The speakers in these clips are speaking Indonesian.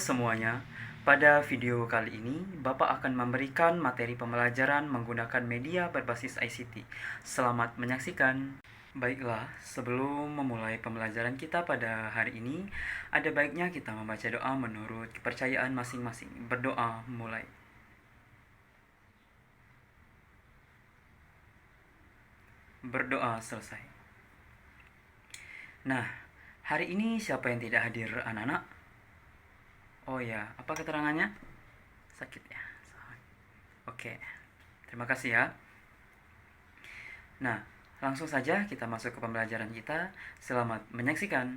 semuanya, pada video kali ini Bapak akan memberikan materi pembelajaran menggunakan media berbasis ICT. Selamat menyaksikan. Baiklah, sebelum memulai pembelajaran kita pada hari ini, ada baiknya kita membaca doa menurut kepercayaan masing-masing. Berdoa mulai. Berdoa selesai. Nah, hari ini siapa yang tidak hadir, anak-anak? Oh ya, apa keterangannya? Sakit ya. Oke, terima kasih ya. Nah, langsung saja kita masuk ke pembelajaran kita. Selamat menyaksikan.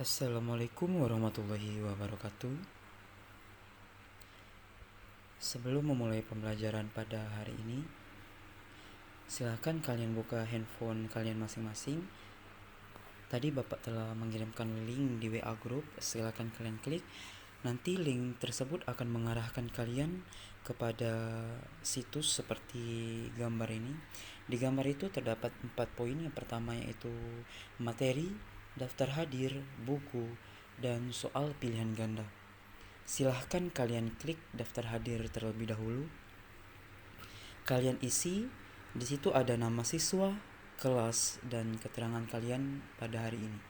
Assalamualaikum warahmatullahi wabarakatuh. Sebelum memulai pembelajaran pada hari ini, silakan kalian buka handphone kalian masing-masing. Tadi Bapak telah mengirimkan link di WA Group, silakan kalian klik. Nanti link tersebut akan mengarahkan kalian kepada situs seperti gambar ini. Di gambar itu terdapat 4 poin. Yang pertama yaitu materi, daftar hadir, buku, dan soal pilihan ganda. Silahkan kalian klik daftar hadir terlebih dahulu. Kalian isi, di situ ada nama siswa, kelas, dan keterangan kalian pada hari ini.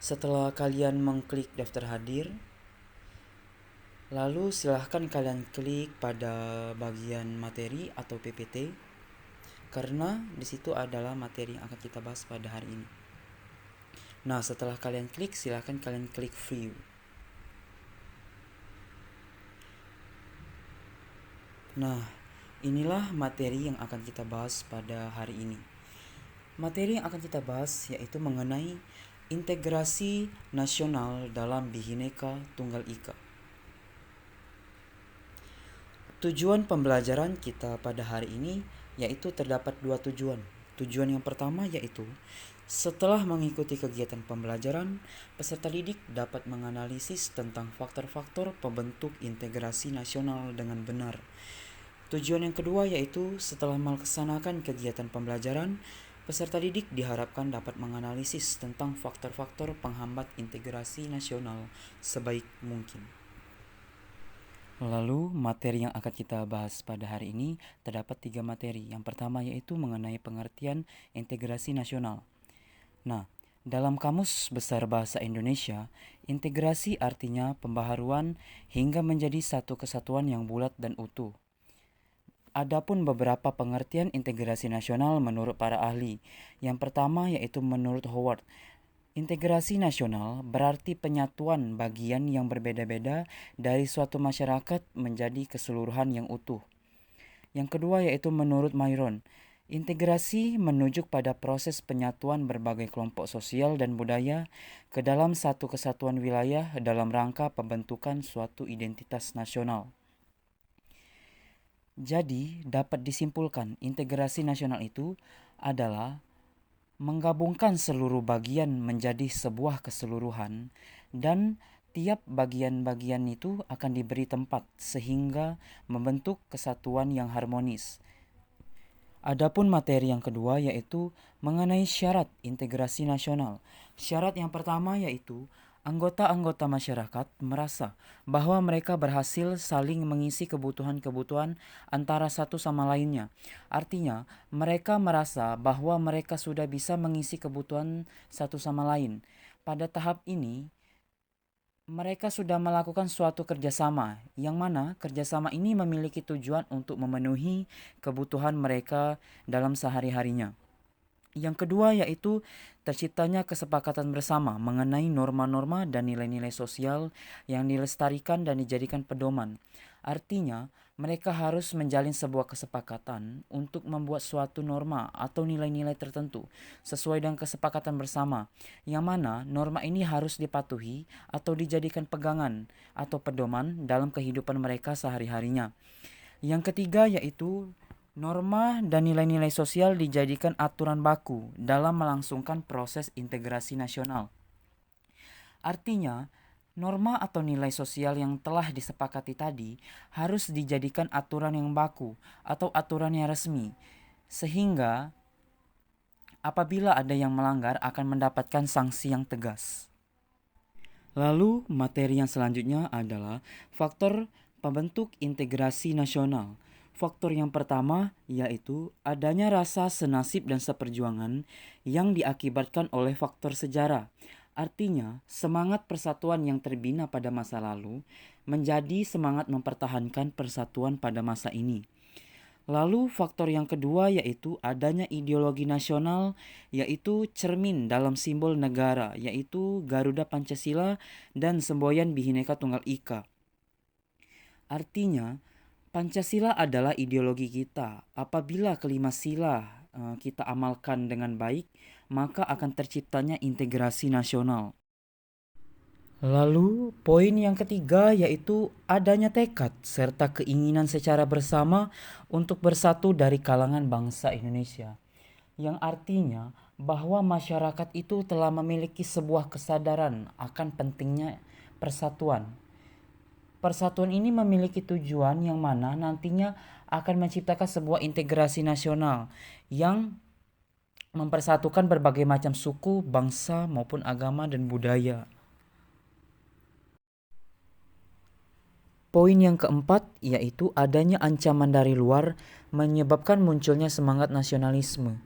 Setelah kalian mengklik daftar hadir, lalu silahkan kalian klik pada bagian materi atau PPT, karena di situ adalah materi yang akan kita bahas pada hari ini. Nah, setelah kalian klik, silahkan kalian klik view. Nah, inilah materi yang akan kita bahas pada hari ini. Materi yang akan kita bahas yaitu mengenai integrasi nasional dalam Bhinneka Tunggal Ika. Tujuan pembelajaran kita pada hari ini yaitu terdapat 2 tujuan. Tujuan yang pertama yaitu setelah mengikuti kegiatan pembelajaran, peserta didik dapat menganalisis tentang faktor-faktor pembentuk integrasi nasional dengan benar. Tujuan yang kedua yaitu setelah melaksanakan kegiatan pembelajaran, peserta didik diharapkan dapat menganalisis tentang faktor-faktor penghambat integrasi nasional sebaik mungkin. Lalu materi yang akan kita bahas pada hari ini terdapat 3 materi. Yang pertama yaitu mengenai pengertian integrasi nasional. Nah, dalam Kamus Besar Bahasa Indonesia, integrasi artinya pembaharuan hingga menjadi satu kesatuan yang bulat dan utuh. Adapun beberapa pengertian integrasi nasional menurut para ahli. Yang pertama yaitu menurut Howard, integrasi nasional berarti penyatuan bagian yang berbeda-beda dari suatu masyarakat menjadi keseluruhan yang utuh. Yang kedua yaitu menurut Myron, integrasi menunjuk pada proses penyatuan berbagai kelompok sosial dan budaya ke dalam satu kesatuan wilayah dalam rangka pembentukan suatu identitas nasional. Jadi, dapat disimpulkan integrasi nasional itu adalah menggabungkan seluruh bagian menjadi sebuah keseluruhan dan tiap bagian-bagian itu akan diberi tempat sehingga membentuk kesatuan yang harmonis. Adapun materi yang kedua yaitu mengenai syarat integrasi nasional. Syarat yang pertama yaitu anggota-anggota masyarakat merasa bahwa mereka berhasil saling mengisi kebutuhan-kebutuhan antara satu sama lainnya. Artinya, mereka merasa bahwa mereka sudah bisa mengisi kebutuhan satu sama lain. Pada tahap ini, mereka sudah melakukan suatu kerjasama, yang mana kerjasama ini memiliki tujuan untuk memenuhi kebutuhan mereka dalam sehari-harinya. Yang kedua yaitu terciptanya kesepakatan bersama mengenai norma-norma dan nilai-nilai sosial yang dilestarikan dan dijadikan pedoman. Artinya, mereka harus menjalin sebuah kesepakatan untuk membuat suatu norma atau nilai-nilai tertentu sesuai dengan kesepakatan bersama, yang mana norma ini harus dipatuhi atau dijadikan pegangan atau pedoman dalam kehidupan mereka sehari-harinya. Yang ketiga yaitu norma dan nilai-nilai sosial dijadikan aturan baku dalam melangsungkan proses integrasi nasional. Artinya, norma atau nilai sosial yang telah disepakati tadi harus dijadikan aturan yang baku atau aturan yang resmi, sehingga Apabila ada yang melanggar akan mendapatkan sanksi yang tegas. Lalu materi yang selanjutnya adalah faktor pembentuk integrasi nasional. Faktor yang pertama yaitu adanya rasa senasib dan seperjuangan yang diakibatkan oleh faktor sejarah. Artinya, semangat persatuan yang terbina pada masa lalu menjadi semangat mempertahankan persatuan pada masa ini. Lalu faktor yang kedua yaitu adanya ideologi nasional, yaitu cermin dalam simbol negara, yaitu Garuda Pancasila dan semboyan Bhinneka Tunggal Ika. Artinya, Pancasila adalah ideologi kita. Apabila kelima sila kita amalkan dengan baik, maka akan terciptanya integrasi nasional. Lalu poin yang ketiga yaitu adanya tekad serta keinginan secara bersama untuk bersatu dari kalangan bangsa Indonesia. Yang artinya bahwa masyarakat itu telah memiliki sebuah kesadaran akan pentingnya persatuan. Persatuan ini memiliki tujuan yang mana nantinya akan menciptakan sebuah integrasi nasional yang mempersatukan berbagai macam suku, bangsa maupun agama dan budaya. Poin yang keempat yaitu adanya ancaman dari luar menyebabkan munculnya semangat nasionalisme.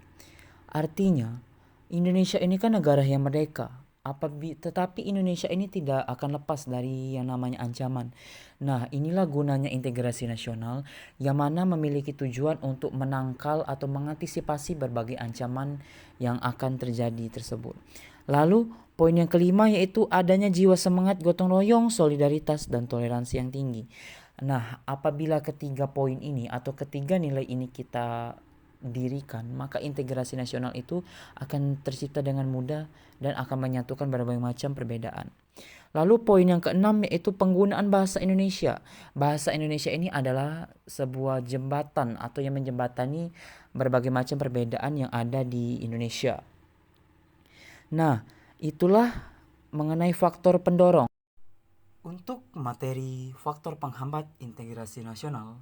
Artinya, Indonesia ini kan negara yang merdeka, tetapi Indonesia ini tidak akan lepas dari yang namanya ancaman. Nah, inilah gunanya integrasi nasional yang mana memiliki tujuan untuk menangkal atau mengantisipasi berbagai ancaman yang akan terjadi tersebut. Lalu, poin yang kelima yaitu adanya jiwa semangat gotong royong, solidaritas, dan toleransi yang tinggi. Nah, apabila ketiga poin ini atau ketiga nilai ini kita dirikan, maka integrasi nasional itu akan tercipta dengan mudah dan akan menyatukan berbagai macam perbedaan. Lalu poin yang keenam yaitu penggunaan bahasa Indonesia. Bahasa Indonesia ini adalah sebuah jembatan atau yang menjembatani berbagai macam perbedaan yang ada di Indonesia. Nah, itulah mengenai faktor pendorong. Untuk materi faktor penghambat integrasi nasional,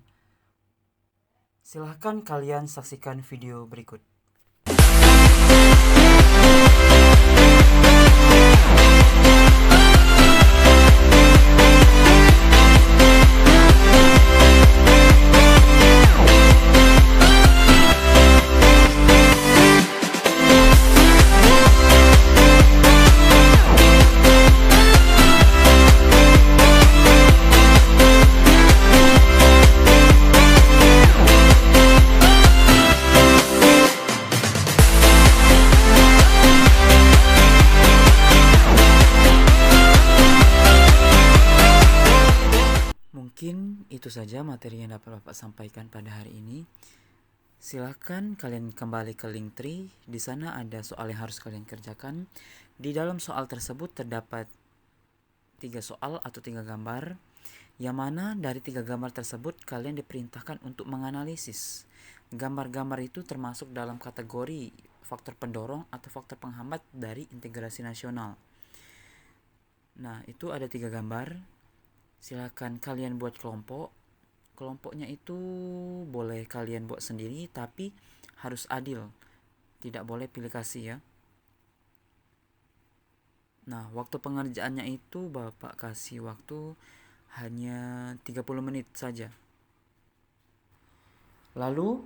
silahkan kalian saksikan video berikut. Mungkin itu saja materi yang dapat Bapak sampaikan pada hari ini. Silakan kalian kembali ke Linktree. Di sana ada soal yang harus kalian kerjakan. Di dalam soal tersebut terdapat 3 soal atau 3 gambar, yang mana dari 3 gambar tersebut kalian diperintahkan untuk menganalisis. Gambar-gambar itu termasuk dalam kategori faktor pendorong atau faktor penghambat dari integrasi nasional. Nah, itu ada 3 gambar. Silakan kalian buat kelompok. Kelompoknya itu boleh kalian buat sendiri, tapi harus adil. Tidak boleh pilih kasih ya. Nah, waktu pengerjaannya itu Bapak kasih waktu hanya 30 menit saja. Lalu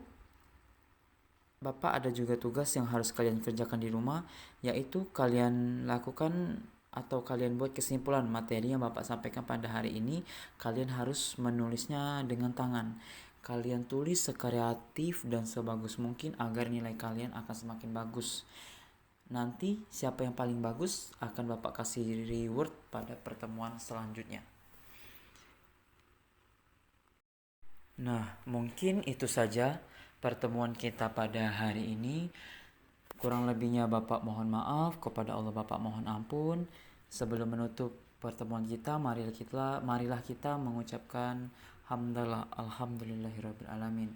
Bapak ada juga tugas yang harus kalian kerjakan di rumah, yaitu kalian lakukan atau kalian buat kesimpulan materi yang Bapak sampaikan pada hari ini. Kalian harus menulisnya dengan tangan. Kalian tulis sekreatif dan sebagus mungkin agar nilai kalian akan semakin bagus. Nanti siapa yang paling bagus akan Bapak kasih reward pada pertemuan selanjutnya. Nah, mungkin itu saja pertemuan kita pada hari ini. Kurang lebihnya Bapak mohon maaf, kepada Allah Bapak mohon ampun. Sebelum menutup pertemuan kita, marilah kita mengucapkan hamdalah alhamdulillahirabbil alamin.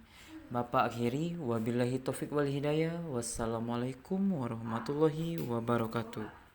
Bapak akhiri, wabillahi taufik wal hidayah. Wassalamualaikum warahmatullahi wabarakatuh.